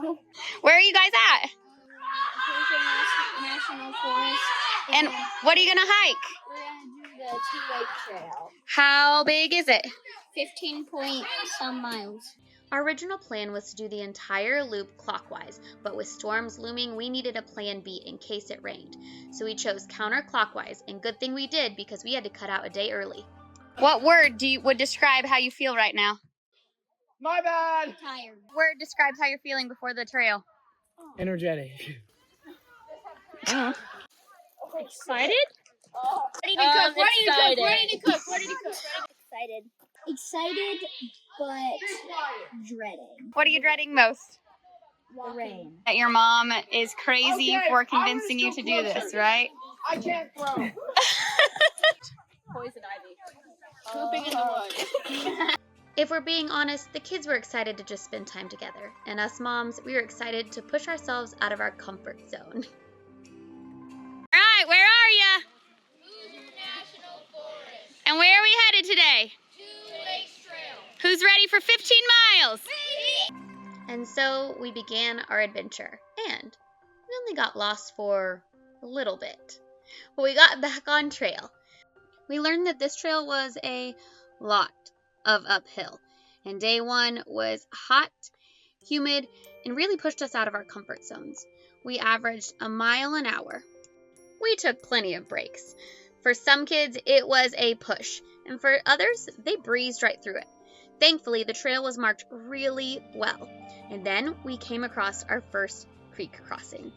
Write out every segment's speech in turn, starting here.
No. Where are you guys at? Hoosier National Forest. And what are you going to hike? We're going to do the two-lake trail. How big is it? 15 point some miles. Our original plan was to do the entire loop clockwise, but with storms looming, we needed a plan B in case it rained. So we chose counterclockwise, and good thing we did because we had to cut out a day early. What word would describe how you feel right now? My bad. Tired. Word describes how you're feeling before the trail. Energetic. Excited? Ready to cook. Excited. Excited, but dreading. What are you dreading most? The rain. That your mom is crazy for convincing you to do this, right? I can't throw. Poison ivy. Pooping in the woods. If we're being honest, the kids were excited to just spend time together, and us moms, we were excited to push ourselves out of our comfort zone. All right, where are ya? Hoosier National Forest. And where are we headed today? Two Lakes Trail. Who's ready for 15 miles? And so we began our adventure, and we only got lost for a little bit. But we got back on trail. We learned that this trail was a lot of uphill, and day one was hot, humid, and really pushed us out of our comfort zones. We averaged a mile an hour. We took plenty of breaks. For some kids, it was a push, and for others, they breezed right through it. Thankfully, the trail was marked really well, and then we came across our first creek crossing.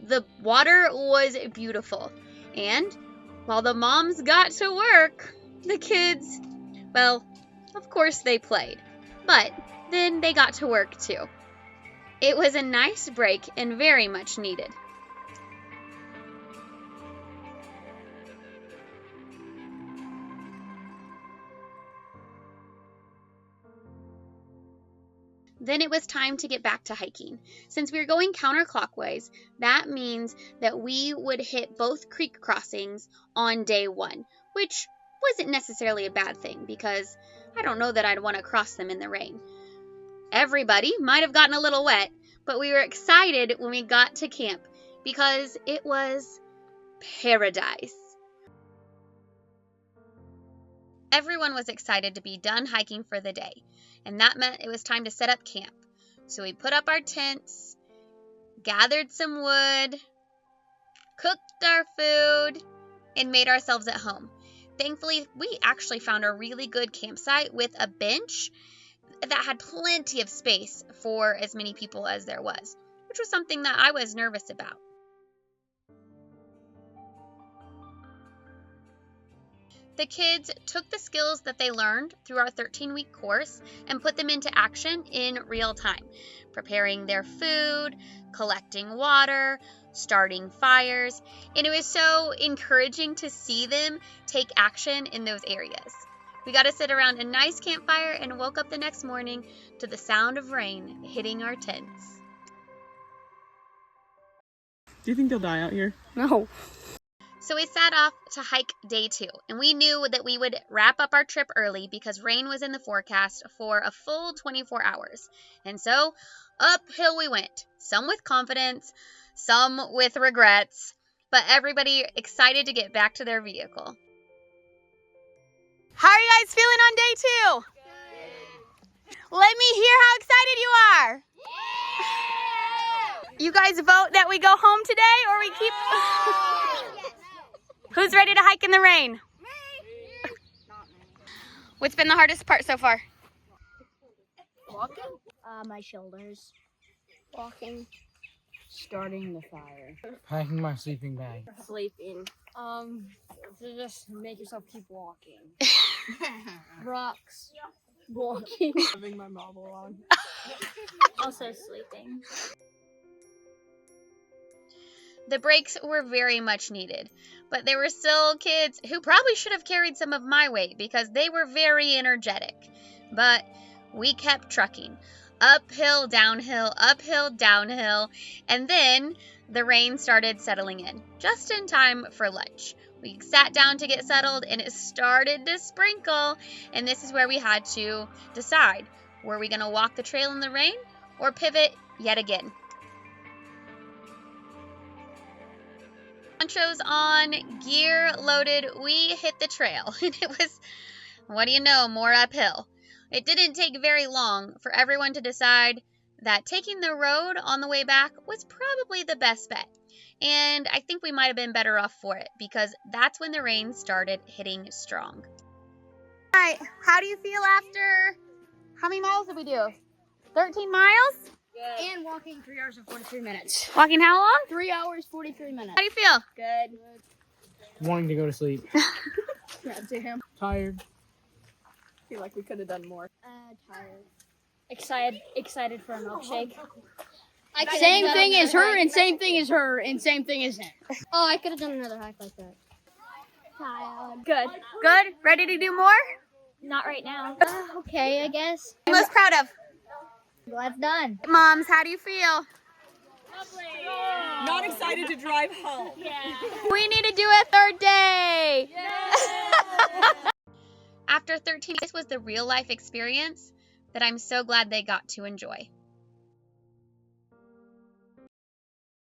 The water was beautiful, and while the moms got to work, the kids, well, of course they played, but then they got to work too. It was a nice break and very much needed. Then it was time to get back to hiking. Since we were going counterclockwise, that means that we would hit both creek crossings on day one, which wasn't necessarily a bad thing because I don't know that I'd want to cross them in the rain. Everybody might have gotten a little wet, but we were excited when we got to camp because it was paradise. Everyone was excited to be done hiking for the day, and that meant it was time to set up camp. So we put up our tents, gathered some wood, cooked our food, and made ourselves at home. Thankfully, we actually found a really good campsite with a bench that had plenty of space for as many people as there was, which was something that I was nervous about. The kids took the skills that they learned through our 13-week course and put them into action in real time, preparing their food, collecting water, starting fires, and it was so encouraging to see them take action in those areas. We got to sit around a nice campfire and woke up the next morning to the sound of rain hitting our tents. Do you think they'll die out here? No. So we set off to hike day 2, and we knew that we would wrap up our trip early because rain was in the forecast for a full 24 hours. And so uphill we went, some with confidence, some with regrets, but everybody excited to get back to their vehicle. How are you guys feeling on day 2? Good. Let me hear how excited you are. Yeah! You guys vote that we go home today or we keep... Who's ready to hike in the rain? Me. What's been the hardest part so far? Walking? My shoulders. Walking. Starting the fire. Packing my sleeping bag. Sleeping. To just make yourself keep walking. Rocks. Walking. Having my marble on. Also sleeping. The breaks were very much needed, but there were still kids who probably should have carried some of my weight because they were very energetic. But we kept trucking. Uphill, downhill, and then the rain started settling in, just in time for lunch. We sat down to get settled, and it started to sprinkle, and this is where we had to decide, were we going to walk the trail in the rain or pivot yet again. Ponchos on, gear loaded, we hit the trail. And it was, what do you know, more uphill. It didn't take very long for everyone to decide that taking the road on the way back was probably the best bet. And I think we might have been better off for it, because that's when the rain started hitting strong. All right, how do you feel after, how many miles did we do? 13 miles? Good. And walking 3 hours and 43 minutes. Walking how long? 3 hours, 43 minutes. How do you feel? Good. Wanting to go to sleep. Yeah, damn. Tired. I feel like we could have done more. Tired. Excited for a milkshake. Same thing as her, and same thing as her, and same thing as him. Oh, I could have done another hike like that. Tired. Good. Good? Ready to do more? Not right now. Okay, I guess. Most proud of? Well, that's done. Moms, how do you feel? Not excited to drive home. We need to do a third day. After 13 days was the real life experience that I'm so glad they got to enjoy.